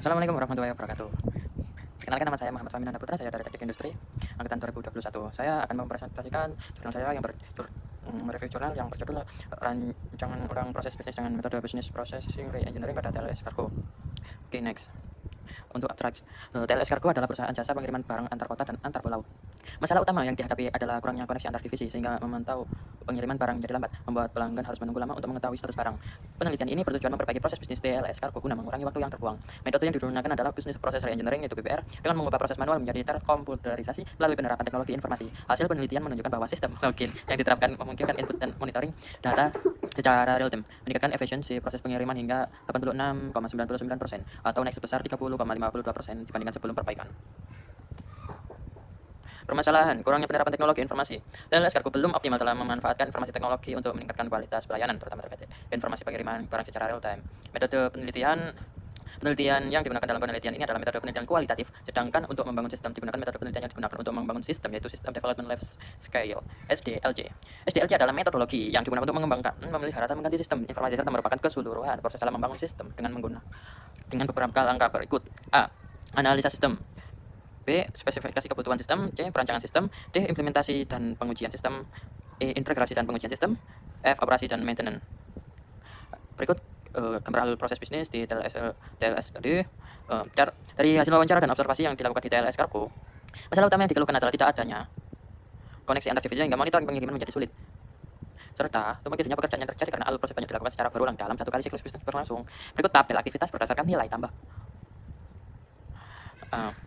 Assalamualaikum warahmatullahi wabarakatuh. Perkenalkan, nama saya Muhammad Fahmi Putra, saya dari Teknik Industri angkatan 2021. Saya akan mempresentasikan jurnal saya yang mereview jurnal yang berjudul Rancangan Ulang Proses Bisnis dengan Metode Business Processing Re-engineering pada TLS Cargo. Oke, next. Untuk abstract, TLS Cargo adalah perusahaan jasa pengiriman barang antar kota dan antar pulau. Masalah utama yang dihadapi adalah kurangnya koneksi antar divisi, sehingga memantau pengiriman barang menjadi lambat, membuat pelanggan harus menunggu lama untuk mengetahui status barang. Penelitian ini bertujuan memperbaiki proses bisnis TLS Cargo guna mengurangi waktu yang terbuang. Metode yang digunakan adalah Business Process Re-engineering, yaitu BPR, dengan mengubah proses manual menjadi terkomputerisasi melalui penerapan teknologi informasi. Hasil penelitian menunjukkan bahwa sistem login yang diterapkan memungkinkan input dan monitoring data secara real time, meningkatkan efisiensi proses pengiriman hingga 86,99% atau naik sebesar 30,52% dibandingkan sebelum perbaikan. Permasalahan, kurangnya penerapan teknologi informasi. TLS Cargo belum optimal dalam memanfaatkan informasi teknologi untuk meningkatkan kualitas pelayanan, terutama terkait informasi pengiriman barang secara real time. Metode penelitian yang digunakan dalam penelitian ini adalah metode penelitian kualitatif, sedangkan untuk membangun sistem digunakan metode penelitian yang digunakan untuk membangun sistem, yaitu System Development Life Scale (SDLC). SDLC adalah metodologi yang digunakan untuk mengembangkan, memelihara, dan mengganti sistem informasi serta merupakan keseluruhan proses dalam membangun sistem dengan beberapa langkah berikut: A. Analisa sistem. B. Spesifikasi kebutuhan sistem. C. Perancangan sistem. D. Implementasi dan pengujian sistem. E. Integrasi dan pengujian sistem. F. Operasi dan maintenance. Berikut gambar proses bisnis di TLS tadi. Dari hasil wawancara dan observasi yang dilakukan di TLS Cargo, masalah utama yang dikeluhkan adalah tidak adanya koneksi antar divisi hingga monitoring pengiriman menjadi sulit, serta tumbuhnya pekerjaan yang terjadi karena alur proses banyak dilakukan secara berulang dalam satu kali siklus bisnis berlangsung. Berikut tabel aktivitas berdasarkan nilai tambah.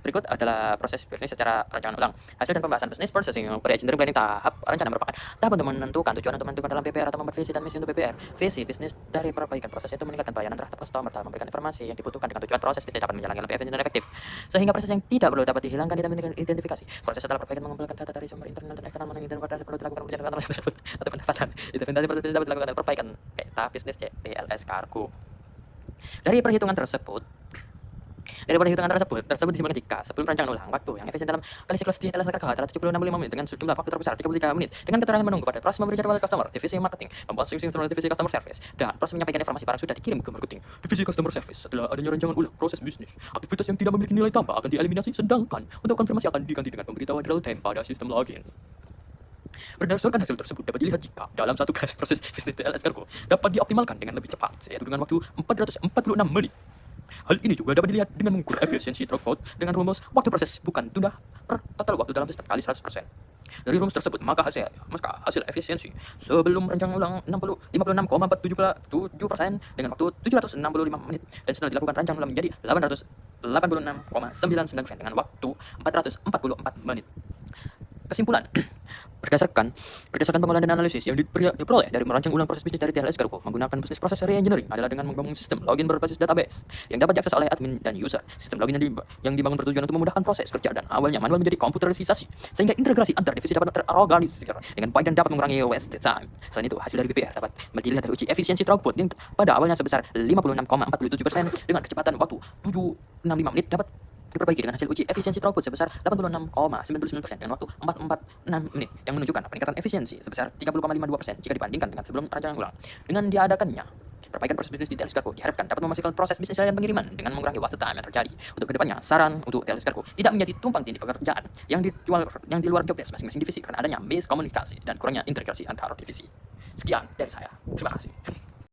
Berikut adalah proses bisnis secara rancangan ulang. Hasil dan pembahasan bisnis processing pre-engineering planning tahap rencana merupakan tahap untuk menentukan tujuan untuk menentukan dalam BPR atau membuat visi dan misi untuk BPR. Visi bisnis dari perbaikan proses itu meningkatkan pelayanan terhadap customer dalam memberikan informasi yang dibutuhkan dengan tujuan proses bisnis dapat menjalankan lebih efisien dan efektif, sehingga proses yang tidak perlu dapat dihilangkan identifikasi. Proses setelah perbaikan mengumpulkan data dari sumber internal dan eksternal dan proses perlu dilakukan penjelasan tersebut atau pendapatan. Identifikasi proses dapat dilakukan dan perbaikan peta bisnis TLS Cargo. Dari perhitungan tersebut disimpulkan jika sebelum rancangan ulang, waktu yang efisien dalam kali siklus di TLS Cargo adalah 70-65 menit dengan jumlah waktu terbesar 33 menit dengan keterangan menunggu pada proses memberi jadwal customer, divisi marketing, membuat divisi customer service, dan proses menyampaikan informasi barang sudah dikirim ke marketing, divisi customer service. Setelah adanya rancangan ulang proses bisnis, aktivitas yang tidak memiliki nilai tambah akan dieliminasi, sedangkan untuk konfirmasi akan diganti dengan pemberitahuan real time pada sistem login. Berdasarkan hasil tersebut dapat dilihat jika dalam satu kali proses bisnis TLS Cargo dapat dioptimalkan dengan lebih cepat, yaitu dengan waktu 446 menit. Hal ini juga dapat dilihat dengan mengukur efisiensi throughput dengan rumus waktu proses bukan tunda per total waktu dalam sistem kali 100%. Dari rumus tersebut, maka hasil efisiensi sebelum rancangan ulang 56,47% dengan waktu 765 menit, dan setelah dilakukan rancangan ulang menjadi 886,99% dengan waktu 444 menit. Kesimpulan, berdasarkan pengolahan dan analisis yang diperoleh dari merancang ulang proses bisnis dari TLS Cargo menggunakan Business Process Re-engineering adalah dengan membangun sistem login berbasis database yang dapat diakses oleh admin dan user. Sistem login yang dibangun bertujuan untuk memudahkan proses kerja dan awalnya manual menjadi komputerisasi, sehingga integrasi antar divisi dapat terorganisir dengan baik dan dapat mengurangi waste time. Selain itu, hasil dari BPR dapat dilihat dari uji efisiensi throughput yang pada awalnya sebesar 56,47% dengan kecepatan waktu 765 menit dapat diperbaiki dengan hasil uji efisiensi throughput sebesar 86,99% dengan waktu 446 menit yang menunjukkan peningkatan efisiensi sebesar 30,52% jika dibandingkan dengan sebelum rancangan ulang. Dengan diadakannya perbaikan proses bisnis di TLS Cargo diharapkan dapat memastikan proses bisnis layanan pengiriman dengan mengurangi waste time yang terjadi. Untuk kedepannya, saran untuk TLS Cargo tidak menjadi tumpang tindih pekerjaan yang di luar job desk masing-masing divisi karena adanya miskomunikasi dan kurangnya integrasi antar divisi. Sekian dari saya. Terima kasih.